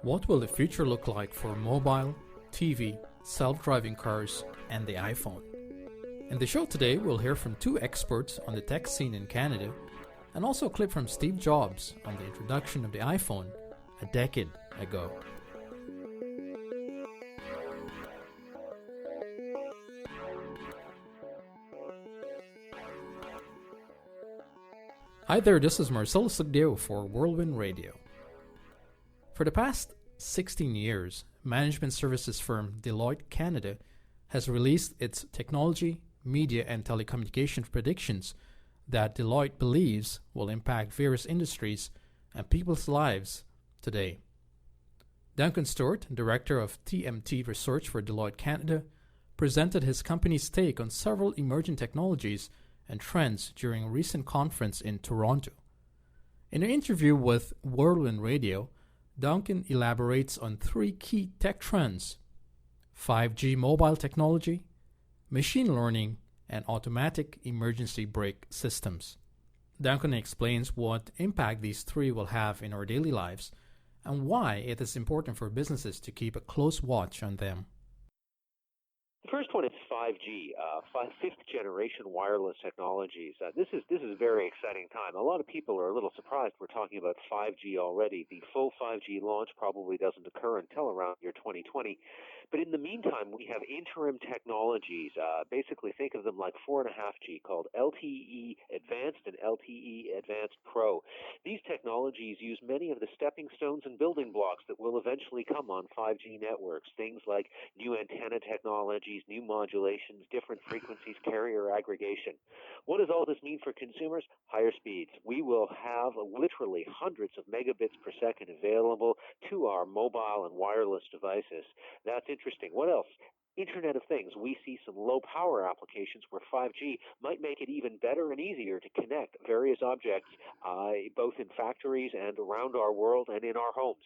What will the future look like for mobile, TV, self-driving cars, and the iPhone? In the show today, we'll hear from two experts on the tech scene in Canada, and also a clip from Steve Jobs on the introduction of the iPhone a decade ago. Hi there, this is Marcelo Sugdeo for WRLWND Radio. For the past 16 years, management services firm Deloitte Canada has released its technology, media, and telecommunications predictions that Deloitte believes will impact various industries and people's lives today. Duncan Stewart, Director of TMT Research for Deloitte Canada, presented his company's take on several emerging technologies and trends during a recent conference in Toronto. In an interview with WRLWND Radio, Duncan elaborates on three key tech trends: 5G mobile technology, machine learning, and automatic emergency brake systems. Duncan explains what impact these three will have in our daily lives and why it is important for businesses to keep a close watch on them. The first one is 5G, fifth-generation wireless technologies. This is a very exciting time. A lot of people are a little surprised we're talking about 5G already. The full 5G launch probably doesn't occur until around year 2020. But in the meantime, we have interim technologies. Basically, think of them like 4.5G, called LTE Advanced and LTE Advanced Pro. These technologies use many of the stepping stones and building blocks that will eventually come on 5G networks. Things like new antenna technologies, new modulations, different frequencies, carrier aggregation. What does all this mean for consumers? Higher speeds. We will have literally hundreds of megabits per second available to our mobile and wireless devices. That's interesting. What else? Internet of Things. We see some low-power applications where 5G might make it even better and easier to connect various objects, both in factories and around our world and in our homes.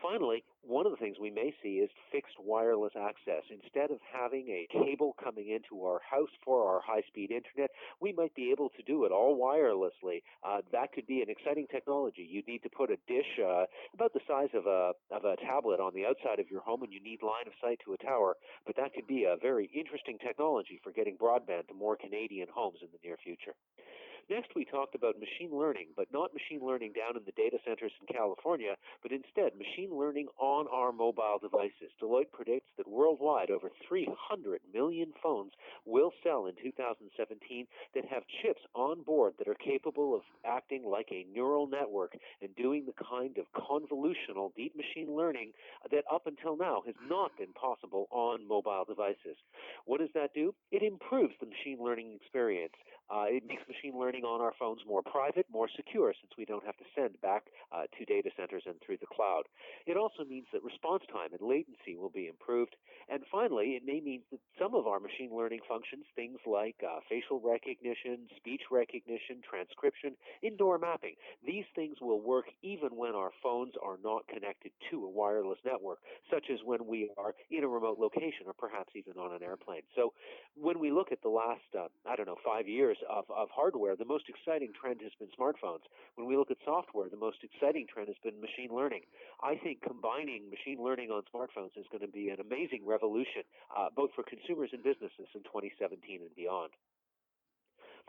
Finally, one of the things we may see is fixed wireless access. Instead of having a cable coming into our house for our high-speed internet, we might be able to do it all wirelessly. That could be an exciting technology. You'd need to put a dish about the size of a tablet on the outside of your home, and you need line of sight to a tower. But that could be a very interesting technology for getting broadband to more Canadian homes in the near future. Next, we talked about machine learning, but not machine learning down in the data centers in California, but instead machine learning on our mobile devices. Deloitte predicts that worldwide over 300 million phones will sell in 2017 that have chips on board that are capable of acting like a neural network and doing the kind of convolutional deep machine learning that up until now has not been possible on mobile devices. What does that do? It improves the machine learning experience. It makes machine learning on our phones more private, more secure, since we don't have to send back to data centers and through the cloud. It also means that response time and latency will be improved. And finally, it may mean that some of our machine learning functions, things like facial recognition, speech recognition, transcription, indoor mapping, these things will work even when our phones are not connected to a wireless network, such as when we are in a remote location or perhaps even on an airplane. So when we look at the last, 5 years of hardware, the most exciting trend has been smartphones. When we look at software, the most exciting trend has been machine learning. I think combining machine learning on smartphones is going to be an amazing revolution, both for consumers and businesses in 2017 and beyond.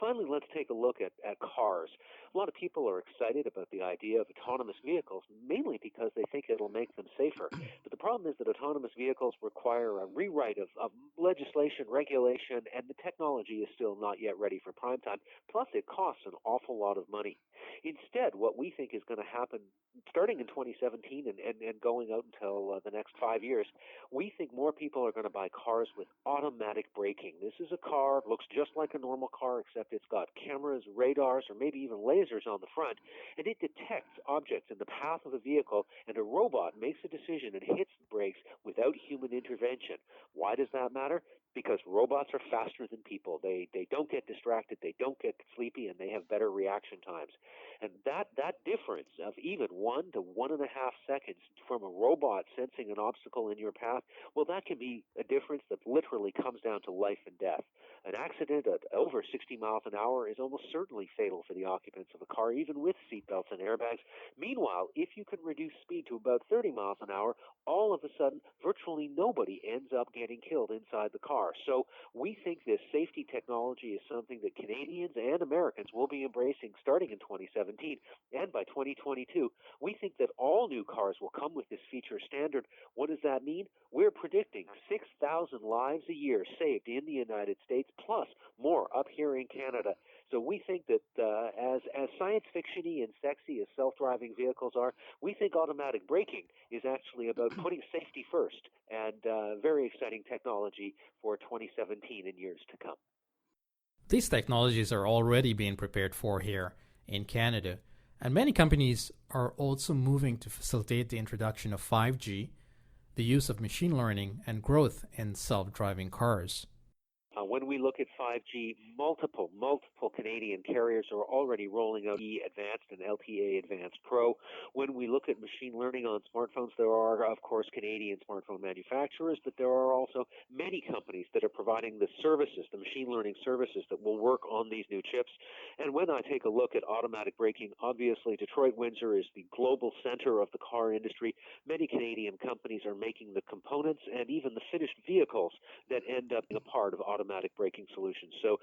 Finally, let's take a look at cars. A lot of people are excited about the idea of autonomous vehicles, mainly because they think it'll make them safer. But the problem is that autonomous vehicles require a rewrite of legislation, regulation, and the technology is still not yet ready for prime time. Plus, it costs an awful lot of money. Instead, what we think is going to happen starting in 2017 and going out until the next 5 years, we think more people are going to buy cars with automatic braking. This is a car, looks just like a normal car, except it's got cameras, radars, or maybe even lasers on the front, and it detects objects in the path of a vehicle, and a robot makes a decision and hits the brakes with without human intervention. Why does that matter? Because robots are faster than people. They don't get distracted, they don't get sleepy, and they have better reaction times. And that difference of even 1 to 1.5 seconds from a robot sensing an obstacle in your path, well, that can be a difference that literally comes down to life and death. An accident at over 60 miles an hour is almost certainly fatal for the occupants of a car, even with seatbelts and airbags. Meanwhile, if you can reduce speed to about 30 miles an hour, all of a sudden, virtually nobody ends up getting killed inside the car. So we think this safety technology is something that Canadians and Americans will be embracing starting in 2017. And by 2022, we think that all new cars will come with this feature standard. What does that mean? We're predicting 6,000 lives a year saved in the United States, plus more up here in Canada. So we think that as science fiction-y and sexy as self-driving vehicles are, we think automatic braking is actually about putting safety first, and very exciting technology for 2017 and years to come. These technologies are already being prepared for here in Canada, and many companies are also moving to facilitate the introduction of 5G, the use of machine learning, and growth in self-driving cars. When we look at 5G, multiple Canadian carriers are already rolling out E Advanced and LTE Advanced Pro. When we look at machine learning on smartphones, there are, of course, Canadian smartphone manufacturers, but there are also many companies that are providing the services, the machine learning services that will work on these new chips. And when I take a look at automatic braking, obviously Detroit Windsor is the global center of the car industry. Many Canadian companies are making the components and even the finished vehicles that end up being a part of automatic braking solutions. So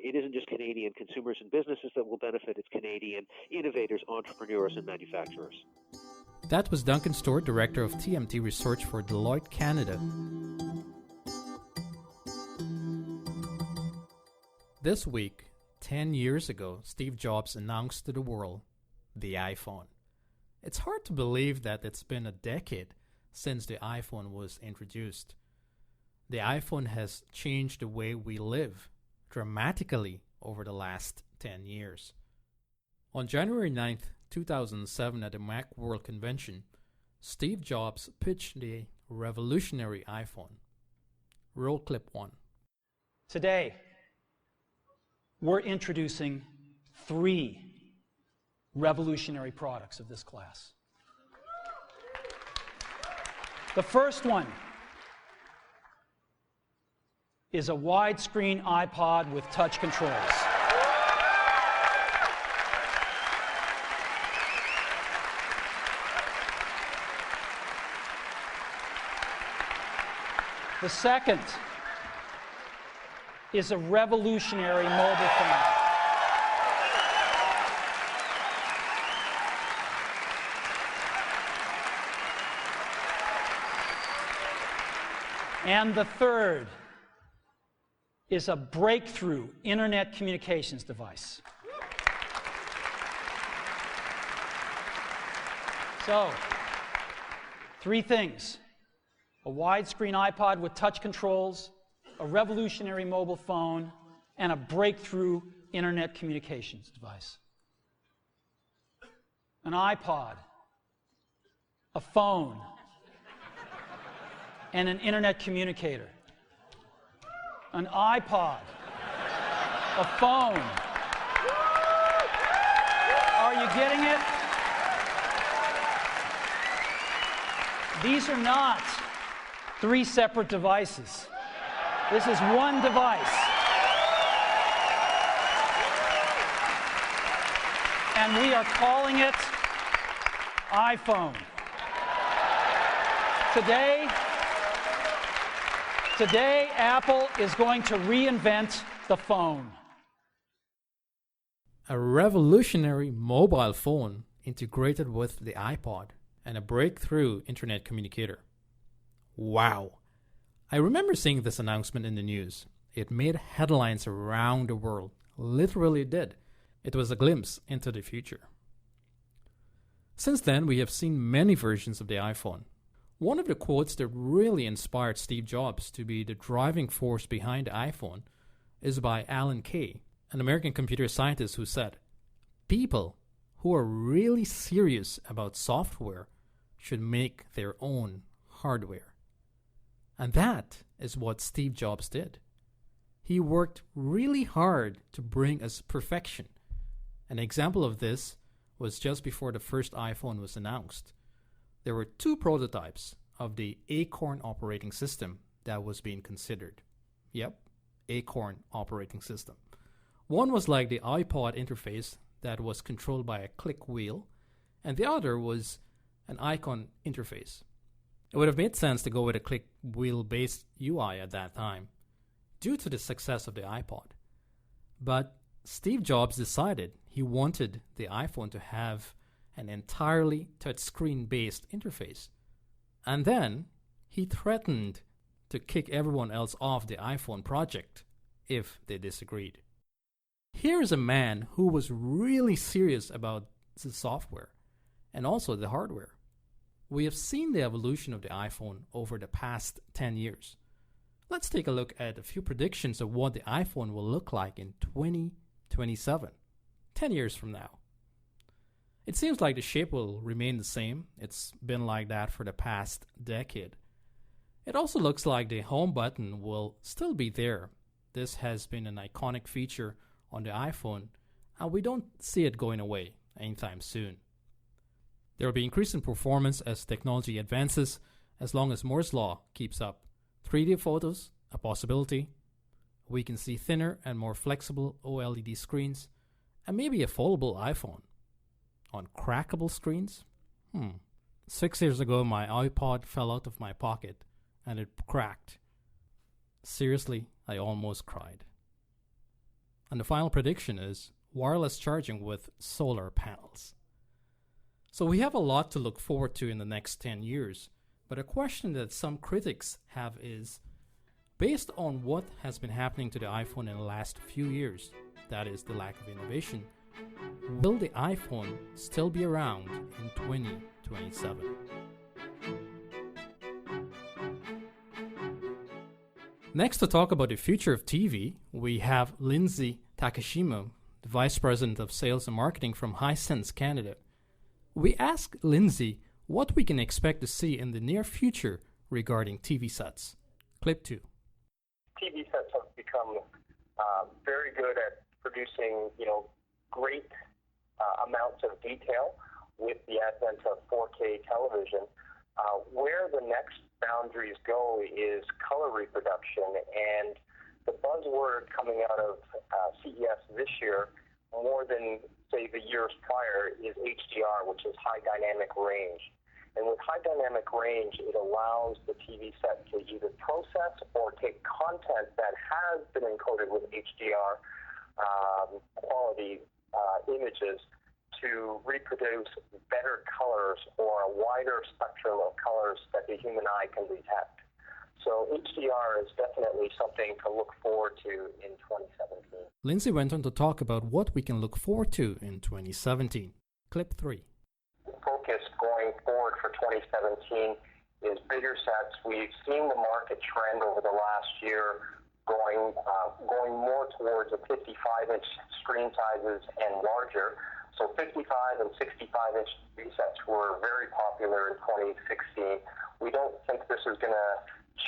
it isn't just Canadian consumers and businesses that will benefit, it's Canadian innovators, entrepreneurs, and manufacturers. That was Duncan Stewart, Director of TMT Research for Deloitte Canada. This week, 10 years ago, Steve Jobs announced to the world the iPhone. It's hard to believe that it's been a decade since the iPhone was introduced. The iPhone has changed the way we live dramatically over the last 10 years. On January 9th, 2007 at the Macworld Convention, Steve Jobs pitched the revolutionary iPhone. Roll clip 1. Today, we're introducing 3 revolutionary products of this class. The first one is a widescreen iPod with touch controls. The second is a revolutionary mobile phone. And the third is a breakthrough internet communications device. So, 3 things: a widescreen iPod with touch controls, a revolutionary mobile phone, and a breakthrough internet communications device. An iPod, a phone, and an internet communicator. An iPod, a phone. Are you getting it? These are not 3 separate devices. This is one device. And we are calling it iPhone. Today, Apple is going to reinvent the phone. A revolutionary mobile phone integrated with the iPod and a breakthrough internet communicator. Wow. I remember seeing this announcement in the news. It made headlines around the world. Literally did. It was a glimpse into the future. Since then, we have seen many versions of the iPhone. One of the quotes that really inspired Steve Jobs to be the driving force behind the iPhone is by Alan Kay, an American computer scientist who said, "People who are really serious about software should make their own hardware." And that is what Steve Jobs did. He worked really hard to bring us perfection. An example of this was just before the first iPhone was announced. There were two prototypes of the Acorn operating system that was being considered. Yep, Acorn operating system. One was like the iPod interface that was controlled by a click wheel, and the other was an icon interface. It would have made sense to go with a click wheel based UI at that time, due to the success of the iPod. But Steve Jobs decided he wanted the iPhone to have an entirely touchscreen based interface. And then he threatened to kick everyone else off the iPhone project if they disagreed. Here is a man who was really serious about the software and also the hardware. We have seen the evolution of the iPhone over the past 10 years. Let's take a look at a few predictions of what the iPhone will look like in 2027, 10 years from now. It seems like the shape will remain the same. It's been like that for the past decade. It also looks like the home button will still be there. This has been an iconic feature on the iPhone, and we don't see it going away anytime soon. There will be increase in performance as technology advances, as long as Moore's Law keeps up. 3D photos, a possibility. We can see thinner and more flexible OLED screens, and maybe a foldable iPhone. On crackable screens? 6 years ago, my iPod fell out of my pocket, and it cracked. Seriously, I almost cried. And the final prediction is wireless charging with solar panels. So we have a lot to look forward to in the next 10 years, but a question that some critics have is, based on what has been happening to the iPhone in the last few years, that is the lack of innovation, will the iPhone still be around in 2027? Next, to talk about the future of TV, we have Lindsay Takashima, the Vice President of Sales and Marketing from Hisense Canada. We asked Lindsay what we can expect to see in the near future regarding TV sets. Clip 2. TV sets have become very good at producing, great amounts of detail with the advent of 4K television. Where the next boundaries go is color reproduction, and the buzzword coming out of CES this year, more than, say, the years prior, is HDR, which is high dynamic range. And with high dynamic range, it allows the TV set to either process or take content that has been encoded with HDR quality images to reproduce better colors or a wider spectrum of colors that the human eye can detect. So HDR is definitely something to look forward to in 2017. Lindsay went on to talk about what we can look forward to in 2017. Clip 3. Focus going forward for 2017 is bigger sets. We've seen the market trend over the last year going more towards a 55-inch screen sizes and larger. So 55 and 65-inch TV sets were very popular in 2016. We don't think this is going to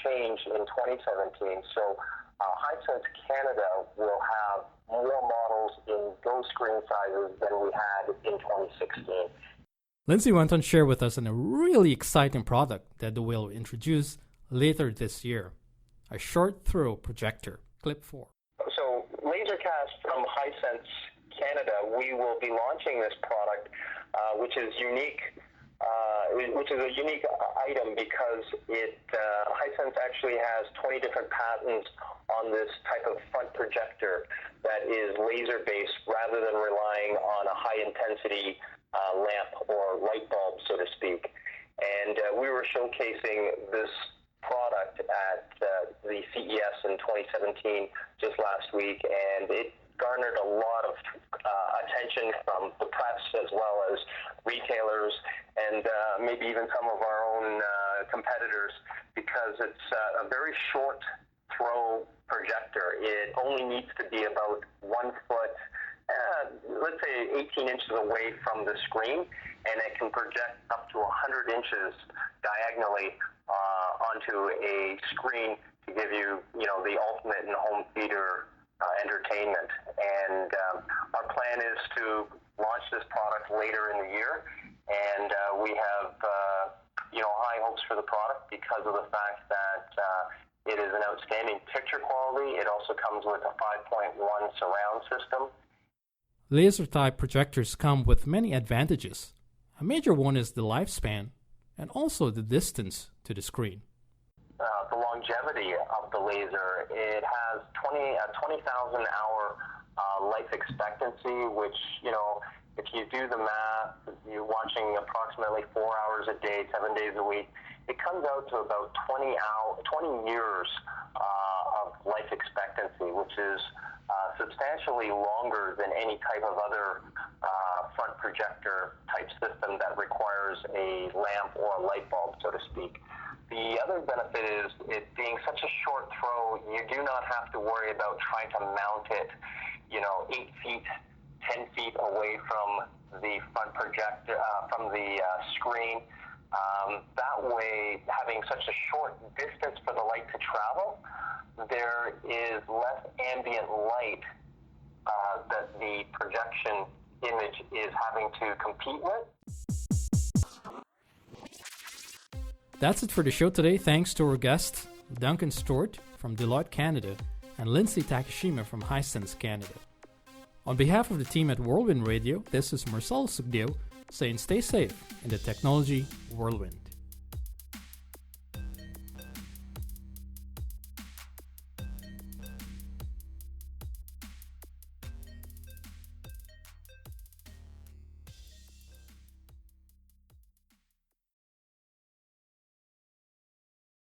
change in 2017. So Hisense Canada will have more models in those screen sizes than we had in 2016. Lindsay went on to share with us a really exciting product that they will introduce later this year, a short throw projector. Clip 4. So Lasercast from Hisense Canada, we will be launching this product, which is unique. Which is a unique item because Hisense actually has 20 different patents on this type of front projector that is laser-based rather than relying on a high-intensity lamp or light bulb, so to speak. And we were showcasing this product at the CES in 2017 just last week, and it garnered a lot of attention from the press as well as retailers and maybe even some of our own competitors, because it's a very short throw projector. It only needs to be about 1 foot let's say 18 inches away from the screen, and it can project up to 100 inches diagonally onto a screen to give you, the ultimate in home theater entertainment. And our plan is to launch this product later in the year, and we have, high hopes for the product because of the fact that it is an outstanding picture quality. It also comes with a 5.1 surround system. Laser-type projectors come with many advantages. A major one is the lifespan and also the distance to the screen. The longevity of the laser, it has 20,000 hour life expectancy, which, if you do the math, you're watching approximately 4 hours a day, 7 days a week, it comes out to about 20 years of life expectancy, which is substantially longer than any type of other front projector type system that requires a lamp or a light bulb, so to speak. The other benefit is it being such a short throw, you do not have to worry about trying to mount it, 8 feet, 10 feet away from the front projector, from the screen. That way, having such a short distance for the light to travel, there is less ambient light that the projection image is having to compete with. That's it for the show today. Thanks to our guests, Duncan Stewart from Deloitte Canada and Lindsay Takashima from Hisense Canada. On behalf of the team at WRLWND Radio, this is Marcel Sugdeo saying stay safe in the technology whirlwind.